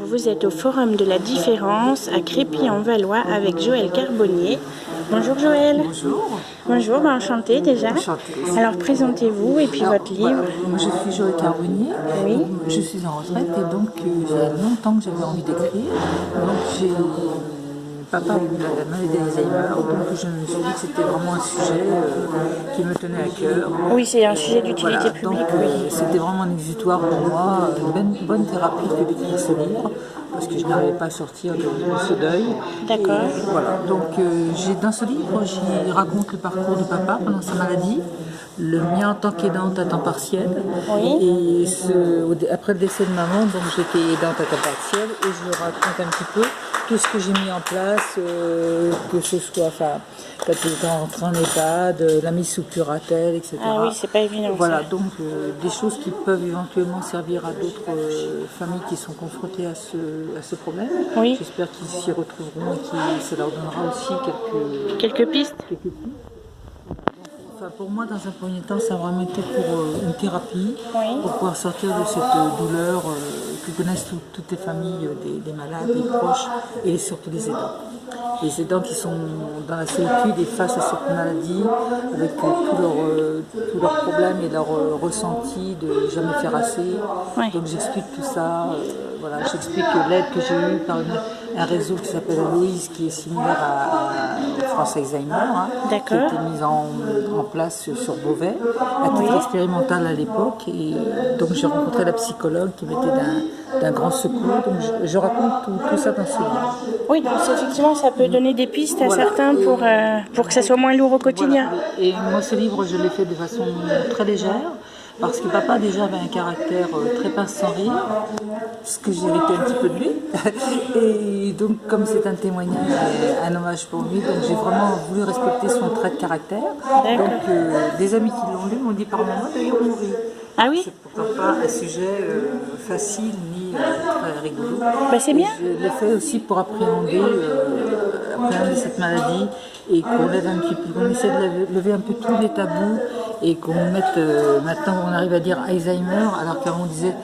Vous êtes au Forum de la Différence à Crépy-en-Valois avec Joël Carbonnier. Bonjour Joël. Bonjour. Bonjour, enchantée déjà. Enchantée. Alors présentez-vous et puis votre livre. Moi je suis Joël Carbonnier, Oui. Je suis en retraite et donc j'ai longtemps que j'avais envie d'écrire. Donc j'ai papa a eu la maladie d'Alzheimer, donc je me suis dit que c'était vraiment un sujet qui me tenait à cœur. Oui, c'est un sujet d'utilité Voilà, publique. donc c'était vraiment un exutoire pour moi, une bonne thérapie que d'écrire ce livre, parce que je n'arrivais pas à sortir de ce deuil. D'accord. Et voilà, donc dans ce livre, j'y raconte le parcours de papa pendant sa maladie, le mien en tant qu'aidante à temps partiel. Oui. Et après le décès de maman, donc j'étais aidante à temps partiel et je raconte un petit peu tout ce que j'ai mis en place, que ce soit, quand j'étais rentrée en EHPAD, la mise sous curatelle, etc. Ah oui, c'est pas évident. Voilà, Ça. donc des choses qui peuvent éventuellement servir à d'autres familles qui sont confrontées à ce problème. Oui. J'espère qu'ils s'y retrouveront et que ça leur donnera aussi Quelques pistes. Enfin, pour moi, dans un premier temps, ça a vraiment été pour une thérapie, Oui. pour pouvoir sortir de cette douleur que connaissent toutes les familles des malades, des proches et surtout les aidants. Les aidants qui sont dans la solitude et face à cette maladie, avec tous leurs problèmes et leurs ressentis de jamais faire assez. Oui. Donc j'explique tout ça. Voilà, j'explique l'aide que j'ai eue par un réseau qui s'appelle Aloïse, qui est similaire à France Alzheimer, qui a D'accord. été mise en place sur Beauvais, à titre expérimental à l'époque. Et donc j'ai rencontré la psychologue qui m'était d'un grand secours. Donc je raconte tout ça dans ce livre. Oui, donc effectivement, ça peut donner des pistes à certains pour que ça soit moins lourd au quotidien. Voilà. Et moi, ce livre, je l'ai fait de façon très légère, parce que papa déjà avait un caractère très pince sans rire, ce que j'ai hérité un petit peu de lui. Et donc, comme c'est un témoignage, un hommage pour lui, donc j'ai vraiment voulu respecter son trait de caractère. Donc, des amis qui l'ont lu m'ont dit par moments, d'ailleurs, on rit. Ah oui. C'est pourtant pas un sujet facile ni très rigolo. Bah, c'est bien. Je l'ai fait aussi pour appréhender cette maladie et qu'on aide un petit peu, qu'on essaie de lever un peu tous les tabous et qu'on mette, maintenant on arrive à dire Alzheimer alors qu'avant on disait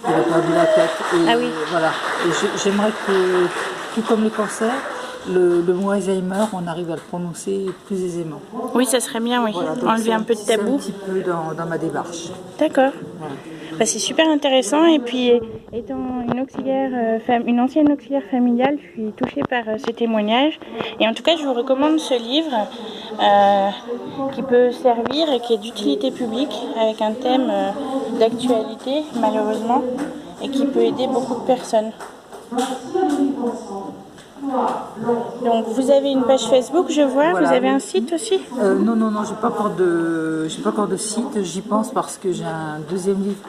il a perdu la tête. Et ah oui. Voilà. Et j'aimerais que, tout comme le cancer, le mot Alzheimer, on arrive à le prononcer plus aisément. Oui, ça serait bien, oui. Voilà, Enlever un peu de tabou. C'est un petit peu dans ma démarche. D'accord. Voilà. Bah, c'est super intéressant et puis étant une ancienne auxiliaire familiale, je suis touchée par ces témoignages et en tout cas je vous recommande ce livre qui peut servir et qui est d'utilité publique avec un thème d'actualité malheureusement et qui peut aider beaucoup de personnes. Donc vous avez une page Facebook, je vois, voilà. Vous avez un site aussi Non, j'ai pas encore de site, j'y pense parce que j'ai un deuxième livre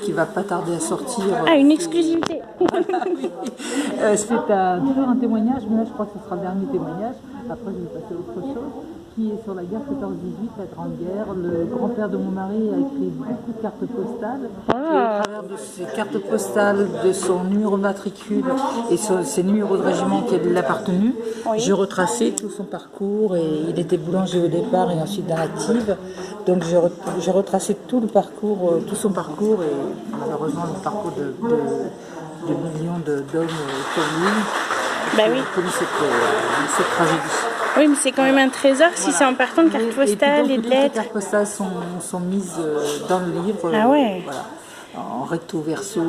qui va pas tarder à sortir. Ah, une exclusivité. Oui. C'est toujours un témoignage, mais là je crois que ce sera le dernier témoignage, après je vais passer à autre chose, qui est sur la guerre 14-18, la Grande Guerre. Le grand-père de mon mari a écrit beaucoup de cartes postales, et au travers de ces cartes postales, de son numéro de matricule et ses numéros de régiment qui lui appartenu, je retraçais tout son parcours, et il était boulanger au départ et ensuite dans l'active, donc j'ai retracé tout son parcours, et malheureusement le parcours de millions d'hommes comme lui, bah oui. Connu cette tragédie. Oui, mais c'est quand même un trésor si c'est en partant de cartes postales et de lettres. Les cartes postales sont mises dans le livre, ah ouais. Voilà, en recto verso.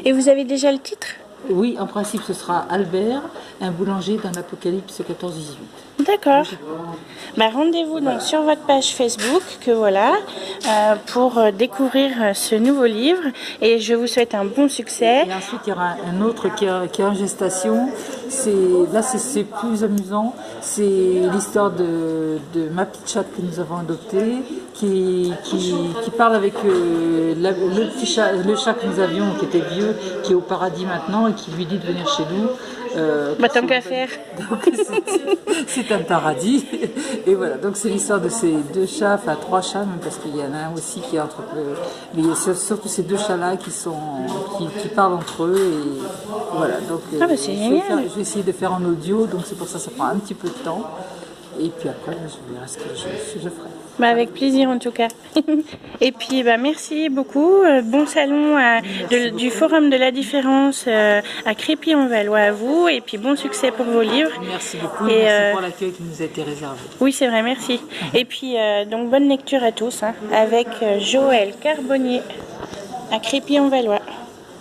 Et vous avez déjà le titre ? Oui, en principe, ce sera Albert, un boulanger dans l'Apocalypse 14-18. D'accord. Bah, rendez-vous donc sur votre page Facebook, pour découvrir ce nouveau livre. Et je vous souhaite un bon succès. Et ensuite, il y aura un autre qui est en gestation. Là, c'est plus amusant. C'est l'histoire de ma petite chatte que nous avons adoptée, qui parle avec le chat que nous avions, qui était vieux, qui est au paradis maintenant, et qui lui dit de venir chez nous. Tant qu'à faire. C'est un paradis. Et voilà, donc c'est l'histoire de ces deux chats, enfin 3 chats même, parce qu'il y en a un aussi qui est entre eux. Mais il y a surtout ces 2 chats-là qui parlent entre eux. Et voilà, donc c'est génial. je vais essayer de faire en audio, donc c'est pour ça que ça prend un petit peu de temps. Et puis après, je verrai ce que je ferai. Bah, avec plaisir en tout cas. Et puis bah, merci beaucoup. Bon salon du Forum de la Différence à Crépy-en-Valois à vous. Et puis bon succès pour vos livres. Merci beaucoup et merci pour l'accueil qui nous a été réservé. Oui, c'est vrai, merci. Et puis donc bonne lecture à tous, hein, avec Joël Carbonnier à Crépy-en-Valois.